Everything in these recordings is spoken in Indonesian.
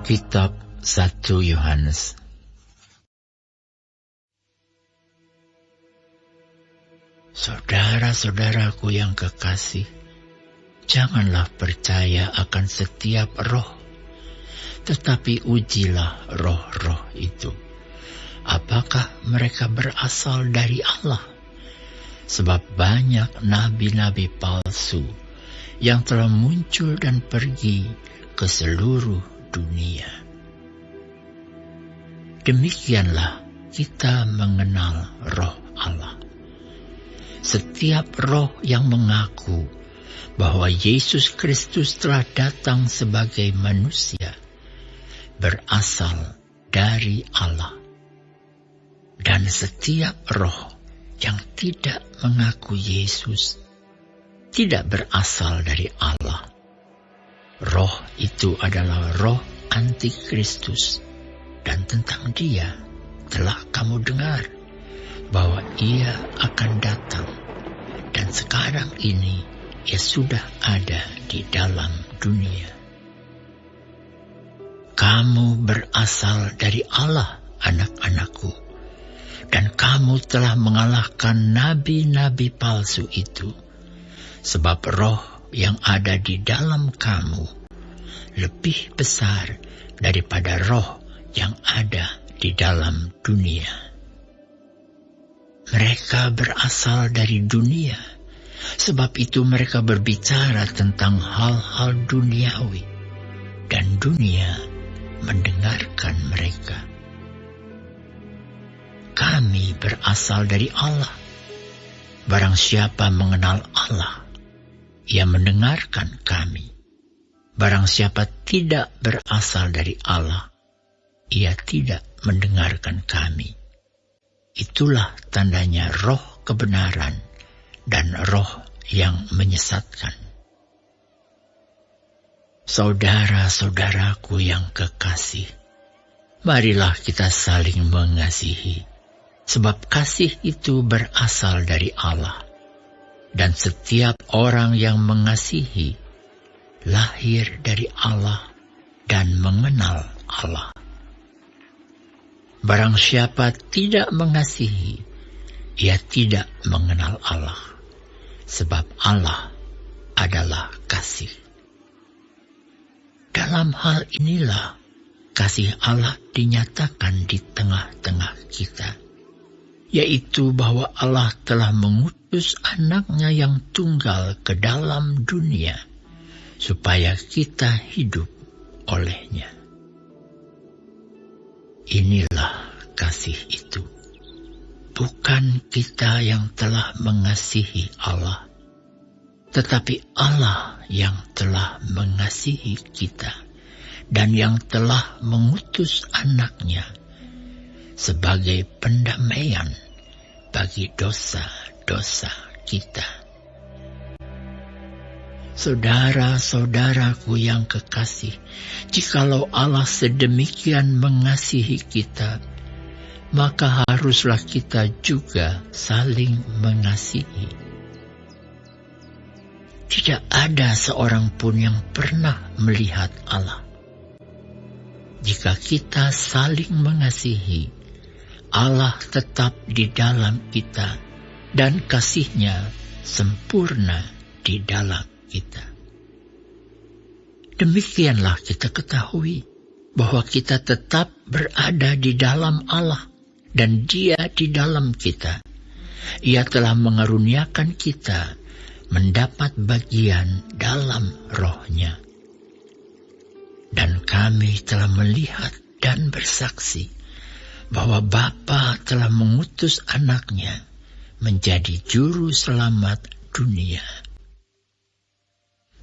Kitab 1 Yohanes. Saudara-saudaraku yang kekasih, janganlah percaya akan setiap roh, tetapi ujilah roh-roh itu, apakah mereka berasal dari Allah. Sebab banyak nabi-nabi palsu yang telah muncul dan pergi ke seluruh dunia. Demikianlah kita mengenal roh Allah. Setiap roh yang mengaku bahwa Yesus Kristus telah datang sebagai manusia berasal dari Allah. Dan setiap roh yang tidak mengaku Yesus tidak berasal dari Allah. Roh itu adalah roh antikristus, dan tentang dia telah kamu dengar bahwa ia akan datang, dan sekarang ini ia sudah ada di dalam dunia. Kamu berasal dari Allah, anak-anakku, dan kamu telah mengalahkan nabi-nabi palsu itu, sebab roh yang ada di dalam kamu lebih besar daripada roh yang ada di dalam dunia. Mereka berasal dari dunia, sebab itu mereka berbicara tentang hal-hal duniawi, dan dunia mendengarkan mereka. Kami berasal dari Allah. Barang siapa mengenal Allah, ia mendengarkan kami. Barang siapa tidak berasal dari Allah, ia tidak mendengarkan kami. Itulah tandanya roh kebenaran dan roh yang menyesatkan. Saudara-saudaraku yang kekasih, marilah kita saling mengasihi, sebab kasih itu berasal dari Allah. Dan setiap orang yang mengasihi lahir dari Allah dan mengenal Allah. Barang siapa tidak mengasihi, ia tidak mengenal Allah, sebab Allah adalah kasih. Dalam hal inilah kasih Allah dinyatakan di tengah-tengah kita, yaitu bahwa Allah telah mengutus anaknya yang tunggal ke dalam dunia, supaya kita hidup olehnya. Inilah kasih itu. Bukan kita yang telah mengasihi Allah, tetapi Allah yang telah mengasihi kita dan yang telah mengutus anaknya sebagai pendamaian bagi dosa-dosa kita. Saudara-saudaraku yang kekasih, jikalau Allah sedemikian mengasihi kita, maka haruslah kita juga saling mengasihi. Tidak ada seorang pun yang pernah melihat Allah. Jika kita saling mengasihi, Allah tetap di dalam kita dan kasih-Nya sempurna di dalam kita. Demikianlah kita ketahui bahwa kita tetap berada di dalam Allah dan Dia di dalam kita. Ia telah mengaruniakan kita mendapat bagian dalam Roh-Nya. Dan kami telah melihat dan bersaksi bahwa Bapa telah mengutus anaknya menjadi juru selamat dunia.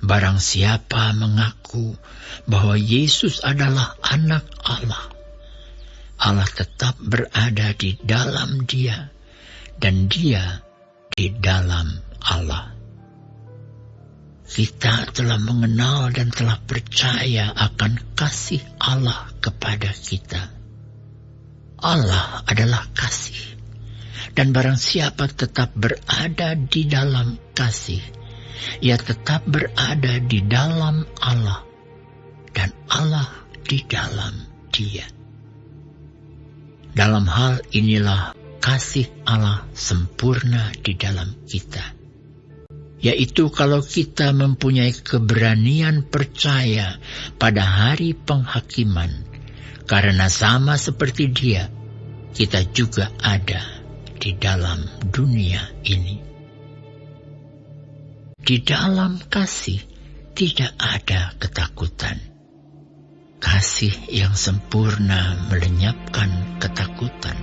Barang siapa mengaku bahwa Yesus adalah anak Allah, Allah tetap berada di dalam Dia dan Dia di dalam Allah. Kita telah mengenal dan telah percaya akan kasih Allah kepada kita. Allah adalah kasih, dan barang siapa tetap berada di dalam kasih, ia tetap berada di dalam Allah, dan Allah di dalam Dia. Dalam hal inilah kasih Allah sempurna di dalam kita, yaitu kalau kita mempunyai keberanian percaya pada hari penghakiman, karena sama seperti Dia, kita juga ada di dalam dunia ini. Di dalam kasih tidak ada ketakutan. Kasih yang sempurna melenyapkan ketakutan,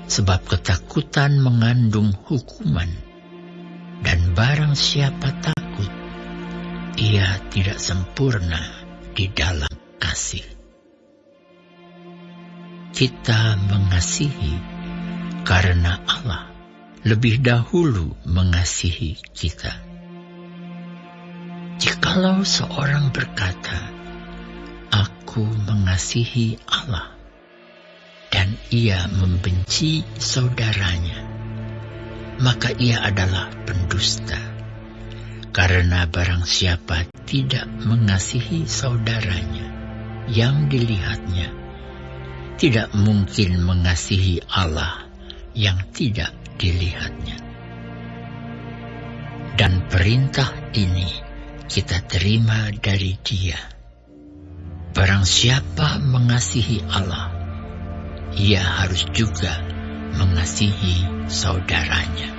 sebab ketakutan mengandung hukuman, dan barang siapa takut, ia tidak sempurna di dalam kasih. Kita mengasihi karena Allah lebih dahulu mengasihi kita. Jikalau seorang berkata, "Aku mengasihi Allah," dan ia membenci saudaranya, maka ia adalah pendusta. Karena barang siapa tidak mengasihi saudaranya yang dilihatnya, tidak mungkin mengasihi Allah yang tidak dilihatnya. Dan perintah ini kita terima dari Dia. Barang siapa mengasihi Allah, ia harus juga mengasihi saudaranya.